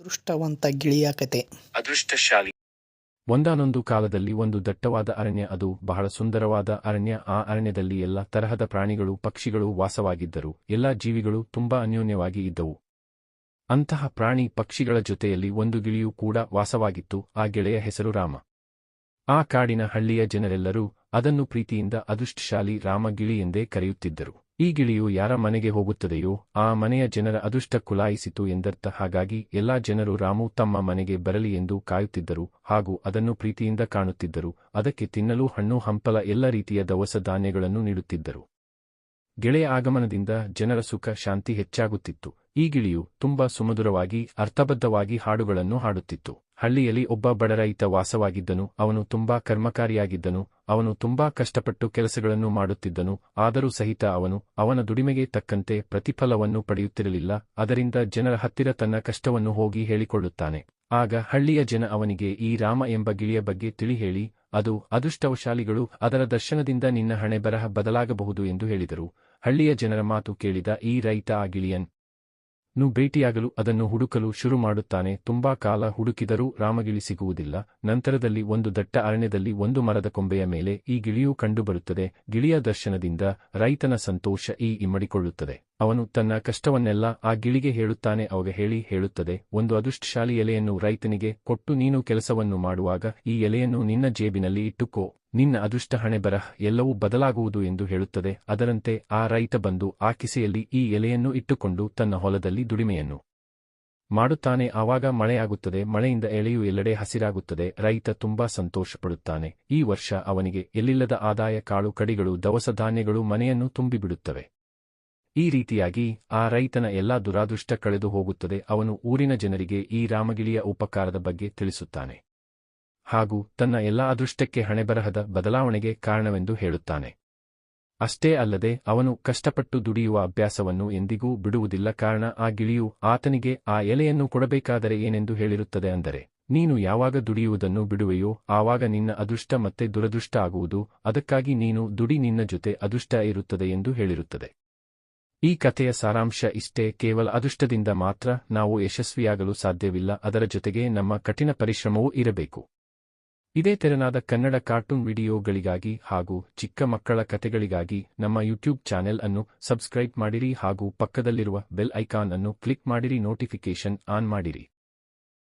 ಅದೃಷ್ಟವಂತ ಗಿಳಿಯ ಕತೆ. ಅದೃಷ್ಟಶಾಲಿ. ಒಂದಾನೊಂದು ಕಾಲದಲ್ಲಿ ಒಂದು ದಟ್ಟವಾದ ಅರಣ್ಯ. ಅದು ಬಹಳ ಸುಂದರವಾದ ಅರಣ್ಯ. ಆ ಅರಣ್ಯದಲ್ಲಿ ಎಲ್ಲ ತರಹದ ಪ್ರಾಣಿಗಳು ಪಕ್ಷಿಗಳು ವಾಸವಾಗಿದ್ದರು. ಎಲ್ಲ ಜೀವಿಗಳು ತುಂಬಾ ಅನ್ಯೋನ್ಯವಾಗಿ ಇದ್ದವು. ಅಂತಹ ಪ್ರಾಣಿ ಪಕ್ಷಿಗಳ ಜೊತೆಯಲ್ಲಿ ಒಂದು ಗಿಳಿಯೂ ಕೂಡ ವಾಸವಾಗಿತ್ತು. ಆ ಗೆಳೆಯ ಹೆಸರು ರಾಮ. ಆ ಕಾಡಿನ ಹಳ್ಳಿಯ ಜನರೆಲ್ಲರೂ ಅದನ್ನು ಪ್ರೀತಿಯಿಂದ ಅದೃಷ್ಟಶಾಲಿ ರಾಮ ಗಿಳಿ ಎಂದೇ ಕರೆಯುತ್ತಿದ್ದರು. ಈ ಗಿಳಿಯು ಯಾರ ಮನೆಗೆ ಹೋಗುತ್ತದೆಯೋ ಆ ಮನೆಯ ಜನರ ಅದೃಷ್ಟ ಕುಲಾಯಿಸಿತು ಎಂದರ್ಥ. ಹಾಗಾಗಿ ಎಲ್ಲಾ ಜನರು ರಾಮು ತಮ್ಮ ಮನೆಗೆ ಬರಲಿ ಎಂದು ಕಾಯುತ್ತಿದ್ದರು ಹಾಗೂ ಅದನ್ನು ಪ್ರೀತಿಯಿಂದ ಕಾಣುತ್ತಿದ್ದರು. ಅದಕ್ಕೆ ತಿನ್ನಲು ಹಣ್ಣು ಹಂಪಲ ಎಲ್ಲ ರೀತಿಯ ದವಸ ಧಾನ್ಯಗಳನ್ನು ನೀಡುತ್ತಿದ್ದರು. ಗೆಳೆಯ ಆಗಮನದಿಂದ ಜನರ ಸುಖ ಶಾಂತಿ ಹೆಚ್ಚಾಗುತ್ತಿತ್ತು. ಈ ಗಿಳಿಯು ತುಂಬಾ ಸುಮಧುರವಾಗಿ ಅರ್ಥಬದ್ಧವಾಗಿ ಹಾಡುಗಳನ್ನು ಹಾಡುತ್ತಿತ್ತು. ಹಳ್ಳಿಯಲ್ಲಿ ಒಬ್ಬ ಬಡ ರೈತ ವಾಸವಾಗಿದ್ದನು. ಅವನು ತುಂಬಾ ಕರ್ಮಕಾರಿಯಾಗಿದ್ದನು. ಅವನು ತುಂಬಾ ಕಷ್ಟಪಟ್ಟು ಕೆಲಸಗಳನ್ನು ಮಾಡುತ್ತಿದ್ದನು. ಆದರೂ ಸಹಿತ ಅವನು ಅವನ ದುಡಿಮೆಗೆ ತಕ್ಕಂತೆ ಪ್ರತಿಫಲವನ್ನು ಪಡೆಯುತ್ತಿರಲಿಲ್ಲ. ಅದರಿಂದ ಜನರ ಹತ್ತಿರ ತನ್ನ ಕಷ್ಟವನ್ನು ಹೋಗಿ ಹೇಳಿಕೊಳ್ಳುತ್ತಾನೆ. ಆಗ ಹಳ್ಳಿಯ ಜನ ಅವನಿಗೆ ಈ ರಾಮ ಎಂಬ ಗಿಳಿಯ ಬಗ್ಗೆ ತಿಳಿ ಹೇಳಿ, ಅದು ಅದೃಷ್ಟವಶಾಲಿಗಳು, ಅದರ ದರ್ಶನದಿಂದ ನಿನ್ನ ಹಣೆ ಬರಹ ಬದಲಾಗಬಹುದು ಎಂದು ಹೇಳಿದರು. ಹಳ್ಳಿಯ ಜನರ ಮಾತು ಕೇಳಿದ ಈ ರೈತ ಆ ಗಿಳಿಯನ್ನು ಭೇಟಿಯಾಗಲು ಅದನ್ನು ಹುಡುಕಲು ಶುರು ಮಾಡುತ್ತಾನೆ. ತುಂಬಾ ಕಾಲ ಹುಡುಕಿದರೂ ರಾಮಗಿಳಿ ಸಿಗುವುದಿಲ್ಲ. ನಂತರದಲ್ಲಿ ಒಂದು ದಟ್ಟ ಅರಣ್ಯದಲ್ಲಿ ಒಂದು ಮರದ ಕೊಂಬೆಯ ಮೇಲೆ ಈ ಗಿಳಿಯು ಕಂಡುಬರುತ್ತದೆ. ಗಿಳಿಯ ದರ್ಶನದಿಂದ ರೈತನ ಸಂತೋಷ ಇಮ್ಮಡಿಕೊಳ್ಳುತ್ತದೆ. ಅವನು ತನ್ನ ಕಷ್ಟವನ್ನೆಲ್ಲ ಆ ಗಿಳಿಗೆ ಹೇಳುತ್ತಾನೆ. ಅವಾಗ ಹೇಳುತ್ತದೆ, ಒಂದು ಅದೃಷ್ಟಶಾಲಿ ಎಲೆಯನ್ನು ರೈತನಿಗೆ ಕೊಟ್ಟು ನೀನು ಕೆಲಸವನ್ನು ಮಾಡುವಾಗ ಈ ಎಲೆಯನ್ನು ನಿನ್ನ ಜೇಬಿನಲ್ಲಿ ಇಟ್ಟುಕೋ, ನಿನ್ನ ಅದೃಷ್ಟ ಹಣೆ ಬರಹ ಎಲ್ಲವೂ ಬದಲಾಗುವುದು ಎಂದು ಹೇಳುತ್ತದೆ. ಅದರಂತೆ ಆ ರೈತ ಬಂದು ಆ ಕಿಸೆಯಲ್ಲಿ ಈ ಎಲೆಯನ್ನು ಇಟ್ಟುಕೊಂಡು ತನ್ನ ಹೊಲದಲ್ಲಿ ದುಡಿಮೆಯನ್ನು ಮಾಡುತ್ತಾನೆ. ಆವಾಗ ಮಳೆಯಾಗುತ್ತದೆ. ಮಳೆಯಿಂದ ಎಲೆಯು ಎಲ್ಲೆಡೆ ಹಸಿರಾಗುತ್ತದೆ. ರೈತ ತುಂಬಾ ಸಂತೋಷಪಡುತ್ತಾನೆ. ಈ ವರ್ಷ ಅವನಿಗೆ ಎಲ್ಲಿಲ್ಲದ ಆದಾಯ. ಕಾಳು ಕಡಿಗಳು ದವಸ ಧಾನ್ಯಗಳು ಮನೆಯನ್ನು ತುಂಬಿಬಿಡುತ್ತವೆ. ಈ ರೀತಿಯಾಗಿ ಆ ರೈತನ ಎಲ್ಲಾ ದುರಾದೃಷ್ಟ ಕಳೆದು ಹೋಗುತ್ತದೆ. ಅವನು ಊರಿನ ಜನರಿಗೆ ಈ ರಾಮಗಿಳಿಯ ಉಪಕಾರದ ಬಗ್ಗೆ ತಿಳಿಸುತ್ತಾನೆ ಹಾಗೂ ತನ್ನ ಎಲ್ಲಾ ಅದೃಷ್ಟಕ್ಕೆ ಹಣೆಬರಹದ ಬದಲಾವಣೆಗೆ ಕಾರಣವೆಂದು ಹೇಳುತ್ತಾನೆ. ಅಷ್ಟೇ ಅಲ್ಲದೆ ಅವನು ಕಷ್ಟಪಟ್ಟು ದುಡಿಯುವ ಅಭ್ಯಾಸವನ್ನು ಎಂದಿಗೂ ಬಿಡುವುದಿಲ್ಲ. ಕಾರಣ ಆ ಗಿಳಿಯು ಆತನಿಗೆ ಆ ಎಲೆಯನ್ನು ಕೊಡಬೇಕಾದರೆ ಏನೆಂದು ಹೇಳಿರುತ್ತದೆ ಅಂದರೆ, ನೀನು ಯಾವಾಗ ದುಡಿಯುವುದನ್ನು ಬಿಡುವೆಯೋ ಆವಾಗ ನಿನ್ನ ಅದೃಷ್ಟ ಮತ್ತೆ ದುರದೃಷ್ಟ ಆಗುವುದು. ಅದಕ್ಕಾಗಿ ನೀನು ದುಡಿ, ನಿನ್ನ ಜೊತೆ ಅದೃಷ್ಟ ಇರುತ್ತದೆ ಎಂದು ಹೇಳಿರುತ್ತದೆ. ಈ ಕಥೆಯ ಸಾರಾಂಶ ಇಷ್ಟೇ. ಕೇವಲ ಅದೃಷ್ಟದಿಂದ ಮಾತ್ರ ನಾವು ಯಶಸ್ವಿಯಾಗಲು ಸಾಧ್ಯವಿಲ್ಲ. ಅದರ ಜೊತೆಗೆ ನಮ್ಮ ಕಠಿಣ ಪರಿಶ್ರಮವೂ ಇರಬೇಕು. ಇದೇ ತೆರನಾದ ಕನ್ನಡ ಕಾರ್ಟೂನ್ ವಿಡಿಯೋಗಳಿಗಾಗಿ ಹಾಗೂ ಚಿಕ್ಕ ಮಕ್ಕಳ ಕಥೆಗಳಿಗಾಗಿ ನಮ್ಮ ಯೂಟ್ಯೂಬ್ ಚಾನೆಲ್ ಅನ್ನು ಸಬ್ಸ್ಕ್ರೈಬ್ ಮಾಡಿರಿ ಹಾಗೂ ಪಕ್ಕದಲ್ಲಿರುವ ಬೆಲ್ ಐಕಾನ್ ಅನ್ನು ಕ್ಲಿಕ್ ಮಾಡಿರಿ. ನೋಟಿಫಿಕೇಶನ್ ಆನ್ ಮಾಡಿರಿ.